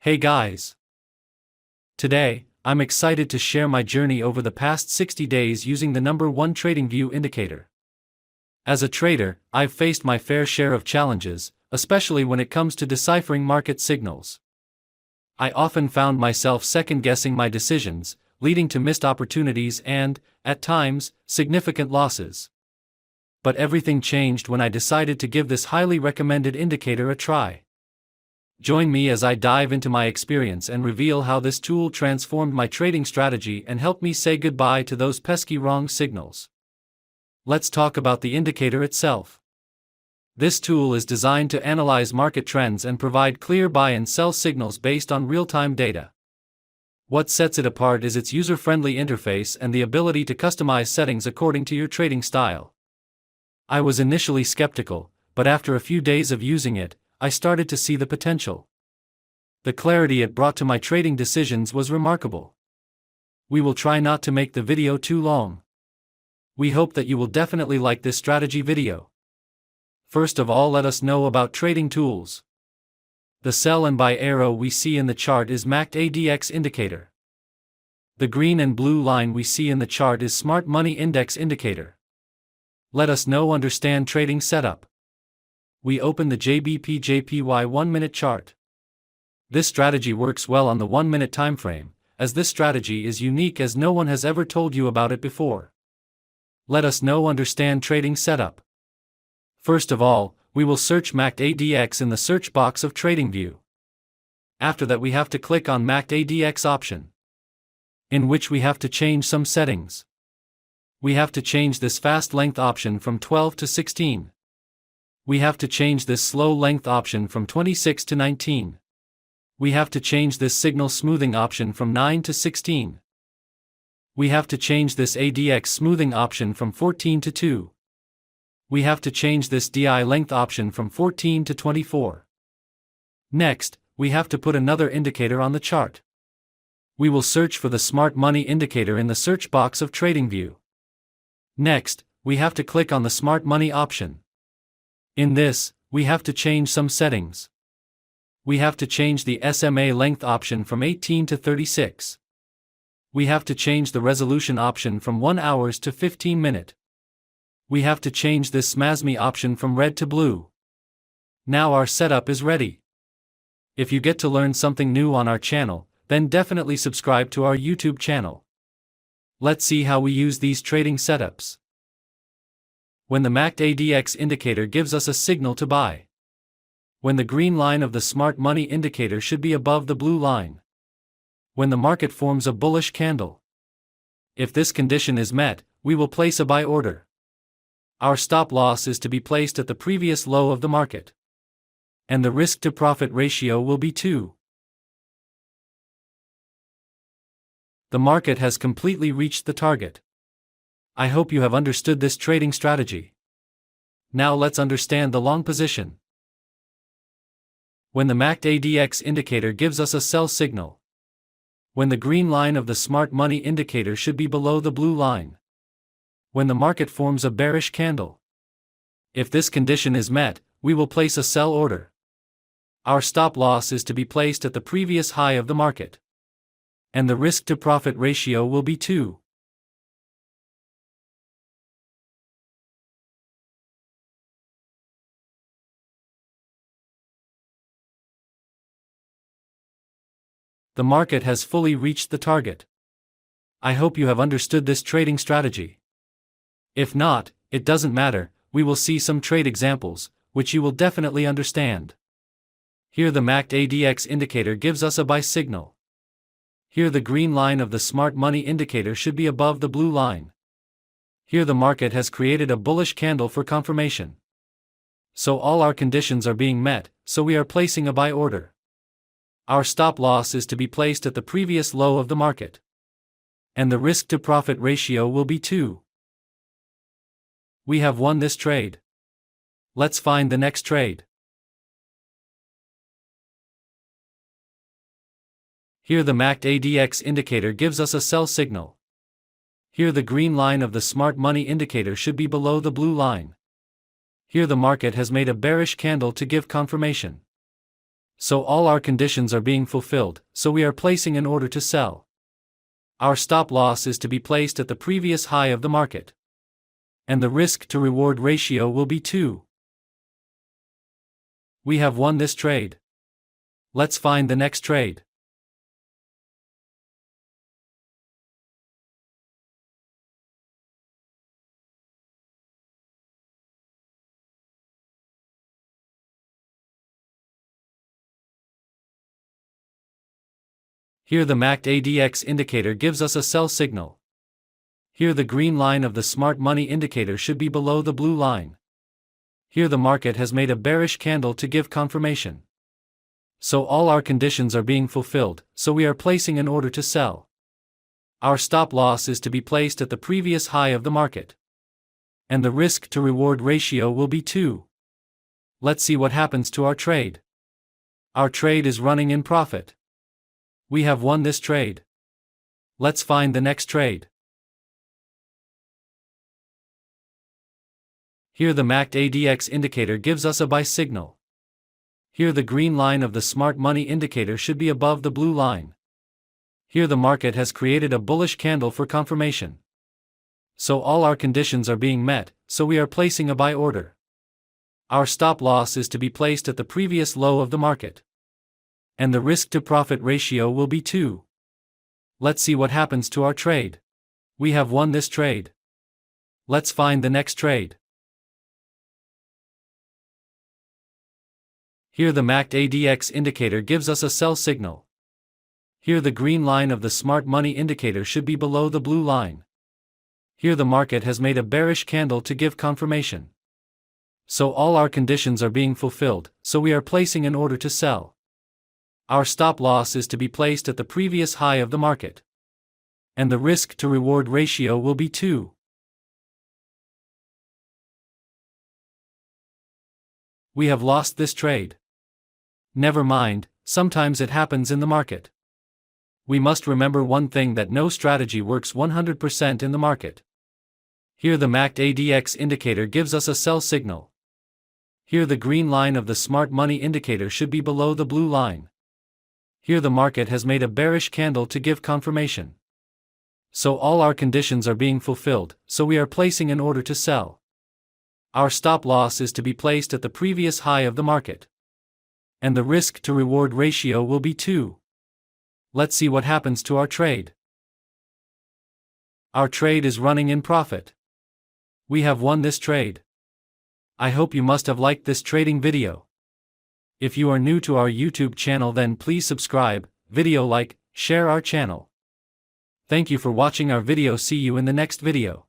Hey guys! Today, I'm excited to share my journey over the past 60 days using the number 1 Tradingview indicator. As a trader, I've faced my fair share of challenges, especially when it comes to deciphering market signals. I often found myself second-guessing my decisions, leading to missed opportunities and, at times, significant losses. But everything changed when I decided to give this highly recommended indicator a try. Join me as I dive into my experience and reveal how this tool transformed my trading strategy and helped me say goodbye to those pesky wrong signals. Let's talk about the indicator itself. This tool is designed to analyze market trends and provide clear buy and sell signals based on real-time data. What sets it apart is its user-friendly interface and the ability to customize settings according to your trading style. I was initially skeptical, but after a few days of using it, I started to see the potential. The clarity it brought to my trading decisions was remarkable. We will try not to make the video too long. We hope that you will definitely like this strategy video. First of all, let us know about trading tools. The sell and buy arrow we see in the chart is MACD ADX indicator. The green and blue line we see in the chart is Smart Money Index indicator. Let us know understand trading setup. We open the JBP/JPY 1-minute chart. This strategy works well on the 1-minute timeframe, as this strategy is unique as no one has ever told you about it before. Let us know understand trading setup. First of all, we will search MACD ADX in the search box of Tradingview. After that we have to click on MACD ADX option, in which we have to change some settings. We have to change this fast length option from 12 to 16. We have to change this slow length option from 26 to 19. We have to change this signal smoothing option from 9 to 16. We have to change this ADX smoothing option from 14 to 2. We have to change this DI length option from 14 to 24. Next, we have to put another indicator on the chart. We will search for the Smart Money indicator in the search box of Tradingview. Next, we have to click on the Smart Money option. In this, we have to change some settings. We have to change the SMA length option from 18 to 36. We have to change the resolution option from 1 hour to 15 minutes. We have to change this SMASMI option from red to blue. Now our setup is ready. If you get to learn something new on our channel, then definitely subscribe to our YouTube channel. Let's see how we use these trading setups. When the MACD ADX indicator gives us a signal to buy. When the green line of the Smart Money indicator should be above the blue line. When the market forms a bullish candle. If this condition is met, we will place a buy order. Our stop loss is to be placed at the previous low of the market. And the risk-to-profit ratio will be 2. The market has completely reached the target. I hope you have understood this trading strategy. Now let's understand the long position. When the MACD ADX indicator gives us a sell signal. When the green line of the Smart Money indicator should be below the blue line. When the market forms a bearish candle. If this condition is met, we will place a sell order. Our stop loss is to be placed at the previous high of the market. And the risk-to-profit ratio will be 2. The market has fully reached the target. I hope you have understood this trading strategy. If not, it doesn't matter, we will see some trade examples, which you will definitely understand. Here the MACD ADX indicator gives us a buy signal. Here the green line of the Smart Money indicator should be above the blue line. Here the market has created a bullish candle for confirmation. So all our conditions are being met, so we are placing a buy order. Our stop loss is to be placed at the previous low of the market. And the risk-to-profit ratio will be 2. We have won this trade. Let's find the next trade. Here the MACD ADX indicator gives us a sell signal. Here the green line of the Smart Money indicator should be below the blue line. Here the market has made a bearish candle to give confirmation. So all our conditions are being fulfilled, so we are placing an order to sell. Our stop loss is to be placed at the previous high of the market. And the risk to reward ratio will be 2. We have won this trade. Let's find the next trade. Here the MACD ADX indicator gives us a sell signal. Here the green line of the smart money indicator should be below the blue line. Here the market has made a bearish candle to give confirmation. So all our conditions are being fulfilled, so we are placing an order to sell. Our stop loss is to be placed at the previous high of the market. And the risk to reward ratio will be 2. Let's see what happens to our trade. Our trade is running in profit. We have won this trade. Let's find the next trade. Here the MACD ADX indicator gives us a buy signal. Here the green line of the smart money indicator should be above the blue line. Here the market has created a bullish candle for confirmation. So all our conditions are being met, so we are placing a buy order. Our stop loss is to be placed at the previous low of the market. And the risk to profit ratio will be 2. Let's see what happens to our trade. We have won this trade. Let's find the next trade. Here the MACD ADX indicator gives us a sell signal. Here the green line of the smart money indicator should be below the blue line. Here the market has made a bearish candle to give confirmation. So all our conditions are being fulfilled, so we are placing an order to sell. Our stop loss is to be placed at the previous high of the market. And the risk to reward ratio will be 2. We have lost this trade. Never mind, sometimes it happens in the market. We must remember one thing, that no strategy works 100% in the market. Here the MACD ADX indicator gives us a sell signal. Here the green line of the smart money indicator should be below the blue line. Here the market has made a bearish candle to give confirmation. So all our conditions are being fulfilled, so we are placing an order to sell. Our stop loss is to be placed at the previous high of the market. And the risk to reward ratio will be 2. Let's see what happens to our trade. Our trade is running in profit. We have won this trade. I hope you must have liked this trading video. If you are new to our YouTube channel, then please subscribe, video like, share our channel. Thank you for watching our video. See you in the next video.